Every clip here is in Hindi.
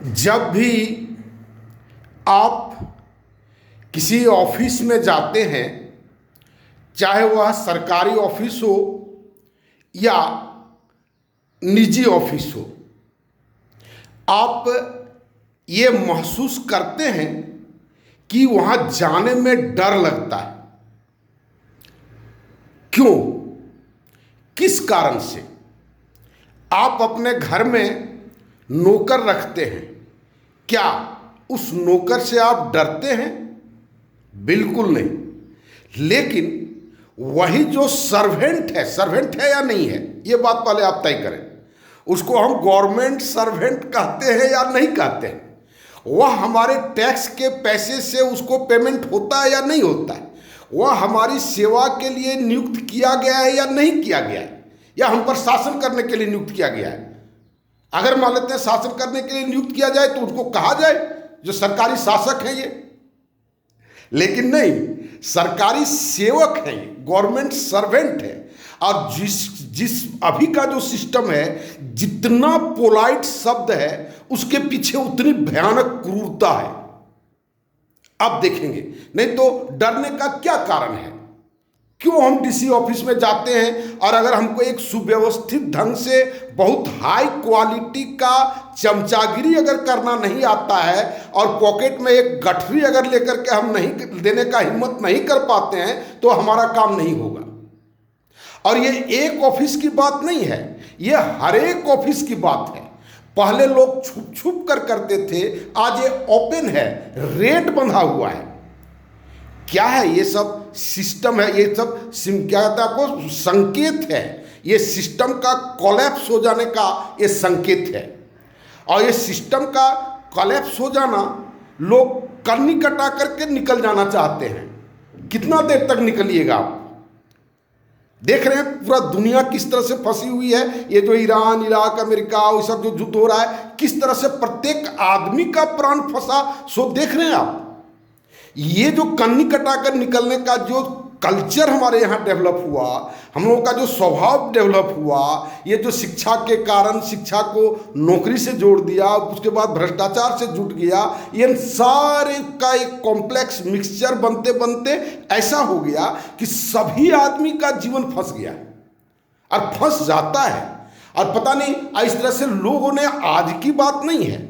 जब भी आप किसी ऑफिस में जाते हैं, चाहे वह सरकारी ऑफिस हो या निजी ऑफिस हो, आप ये महसूस करते हैं कि वहाँ जाने में डर लगता है। क्यों? किस कारण से? आप अपने घर में नौकर रखते हैं, क्या उस नौकर से आप डरते हैं? बिल्कुल नहीं। लेकिन वही जो सर्वेंट है या नहीं है, ये बात पहले आप तय करें। उसको हम गवर्नमेंट सर्वेंट कहते हैं या नहीं कहते हैं? वह हमारे टैक्स के पैसे से उसको पेमेंट होता है या नहीं होता है? वह हमारी सेवा के लिए नियुक्त किया गया है या नहीं किया गया है, या हम पर शासन करने के लिए नियुक्त किया गया है? अगर मान लेते हैं शासन करने के लिए नियुक्त किया जाए तो उनको कहा जाए जो सरकारी शासक हैं ये, लेकिन नहीं, सरकारी सेवक हैं ये, गवर्नमेंट सर्वेंट है। और जिस अभी का जो सिस्टम है, जितना पोलाइट शब्द है उसके पीछे उतनी भयानक क्रूरता है। अब देखेंगे, नहीं तो डरने का क्या कारण है? क्यों हम डीसी ऑफिस में जाते हैं और अगर हमको एक सुव्यवस्थित ढंग से बहुत हाई क्वालिटी का चमचागिरी अगर करना नहीं आता है और पॉकेट में एक गठरी अगर लेकर के हम नहीं देने का हिम्मत नहीं कर पाते हैं तो हमारा काम नहीं होगा। और ये एक ऑफिस की बात नहीं है, ये हर एक ऑफिस की बात है। पहले लोग छुप छुप कर करते थे, आज ये ओपन है, रेट बंधा हुआ है। क्या है ये सब? सिस्टम है, ये सब क्या कहते हैं आपको, संकेत है। ये सिस्टम का कोलैप्स हो जाने का ये संकेत है। और ये सिस्टम का कोलैप्स हो जाना, लोग करनी कटा करके निकल जाना चाहते हैं। कितना देर तक निकलिएगा आप? देख रहे हैं पूरा दुनिया किस तरह से फंसी हुई है। ये जो ईरान, इराक, अमेरिका और सब जो युद्ध हो रहा है, किस तरह से प्रत्येक आदमी का प्राण फंसा, सो देख रहे हैं आप। ये जो कन्नी कटाकर निकलने का जो कल्चर हमारे यहाँ डेवलप हुआ, हम लोगों का जो स्वभाव डेवलप हुआ, ये जो शिक्षा के कारण शिक्षा को नौकरी से जोड़ दिया, उसके बाद भ्रष्टाचार से जुट गया, ये सारे का एक कॉम्प्लेक्स मिक्सचर बनते बनते ऐसा हो गया कि सभी आदमी का जीवन फंस गया और फंस जाता है। और पता नहीं इस तरह से लोगों ने, आज की बात नहीं है,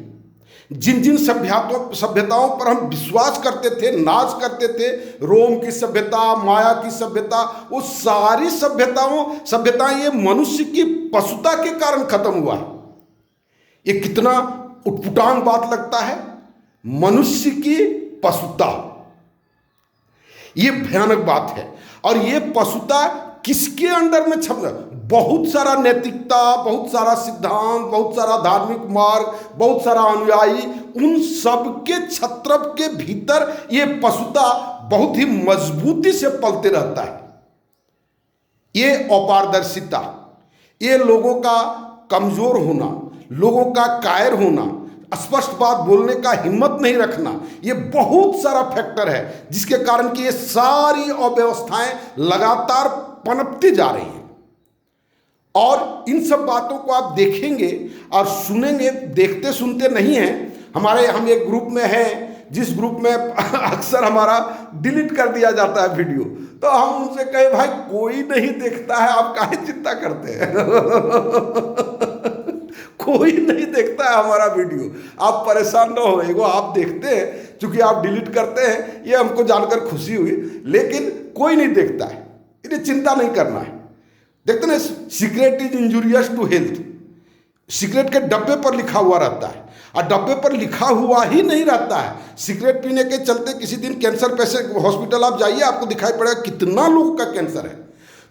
जिन जिन सभ्यताओं पर हम विश्वास करते थे, नाच करते थे, रोम की सभ्यता, माया की सभ्यता, वो सारी सभ्यताएं ये मनुष्य की पशुता के कारण खत्म हुआ है। ये कितना उटपुटांग बात लगता है, मनुष्य की पशुता, ये भयानक बात है। और ये पशुता किसके अंडर में छप? बहुत सारा नैतिकता, बहुत सारा सिद्धांत, बहुत सारा धार्मिक मार्ग, बहुत सारा अनुयायी, उन सब के छत्र के भीतर ये पशुता बहुत ही मजबूती से पलते रहता है। ये अपारदर्शिता, ये लोगों का कमजोर होना, लोगों का कायर होना, स्पष्ट बात बोलने का हिम्मत नहीं रखना, ये बहुत सारा फैक्टर है जिसके कारण कि ये सारी अव्यवस्थाएं लगातार पनपती जा रही हैं। और इन सब बातों को आप देखेंगे और सुनेंगे, देखते सुनते नहीं हैं। हम एक ग्रुप में हैं, जिस ग्रुप में अक्सर हमारा डिलीट कर दिया जाता है वीडियो, तो हम उनसे कहे भाई कोई नहीं देखता है, आप काहे चिंता करते हैं? कोई नहीं देखता है हमारा वीडियो, आप परेशान ना हो। एगो आप देखते हैं, चूंकि आप डिलीट करते हैं, ये हमको जानकर खुशी हुई, लेकिन कोई नहीं देखता है, इन्हें चिंता नहीं करना है। देखते ना, cigarette is injurious to health, cigarette के डब्बे पर लिखा हुआ रहता है। और डब्बे पर लिखा हुआ ही नहीं रहता है, सिगरेट पीने के चलते किसी दिन कैंसर पेशेंट, हॉस्पिटल आप जाइए, आपको दिखाई पड़ेगा कितना लोगों का कैंसर है।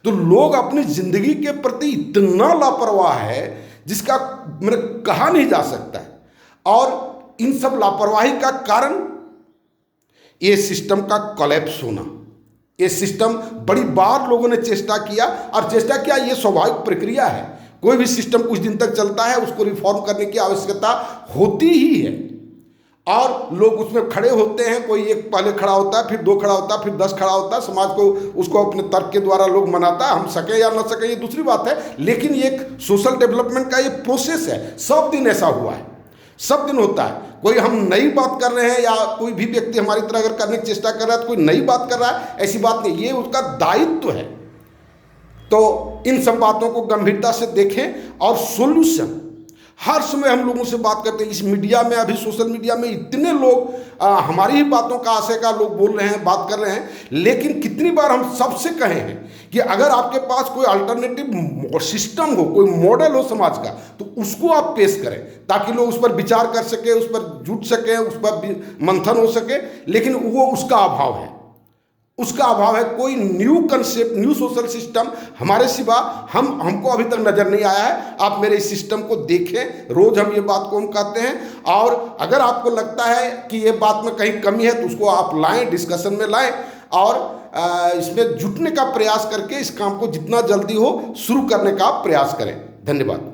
तो लोग अपनी जिंदगी के प्रति इतना लापरवाह है जिसका मैंने कहा नहीं जा सकता है। और इन सब लापरवाही का कारण ये सिस्टम का कोलैप्स होना। ये सिस्टम बड़ी बार लोगों ने चेष्टा किया, और चेष्टा किया, ये स्वाभाविक प्रक्रिया है। कोई भी सिस्टम कुछ दिन तक चलता है, उसको रिफॉर्म करने की आवश्यकता होती ही है। और लोग उसमें खड़े होते हैं, कोई एक पहले खड़ा होता है, फिर 2 खड़ा होता है, फिर 10 खड़ा होता है, समाज को उसको अपने तर्क के द्वारा लोग मनाता है। हम सके या न सके ये दूसरी बात है, लेकिन ये एक सोशल डेवलपमेंट का ये प्रोसेस है, सब दिन ऐसा हुआ है। सब दिन होता है। कोई हम नई बात कर रहे हैं या कोई भी व्यक्ति हमारी तरह अगर करने की चेष्टा कर रहा है तो कोई नई बात कर रहा है, ऐसी बात नहीं, ये उसका दायित्व है। तो इन सब बातों को गंभीरता से देखें और सॉल्यूशन हर समय हम लोगों से बात करते हैं। इस मीडिया में, अभी सोशल मीडिया में इतने लोग हमारी ही बातों का आशय का लोग बोल रहे हैं, बात कर रहे हैं, लेकिन कितनी बार हम सबसे कहे हैं कि अगर आपके पास कोई अल्टरनेटिव सिस्टम हो, कोई मॉडल हो समाज का, तो उसको आप पेश करें ताकि लोग उस पर विचार कर सके, उस पर जुट सके, उस पर मंथन हो सके। लेकिन वो उसका अभाव है, उसका अभाव है। कोई new concept, new social system हमारे सिवा हमको अभी तक नजर नहीं आया है। आप मेरे इस सिस्टम को देखें, रोज हम ये बात को हम कहते हैं, और अगर आपको लगता है कि ये बात में कहीं कमी है तो उसको आप लाएं, डिस्कशन में लाएं और इसमें जुटने का प्रयास करके इस काम को जितना जल्दी हो शुरू करने का प्रयास करें। धन्यवाद।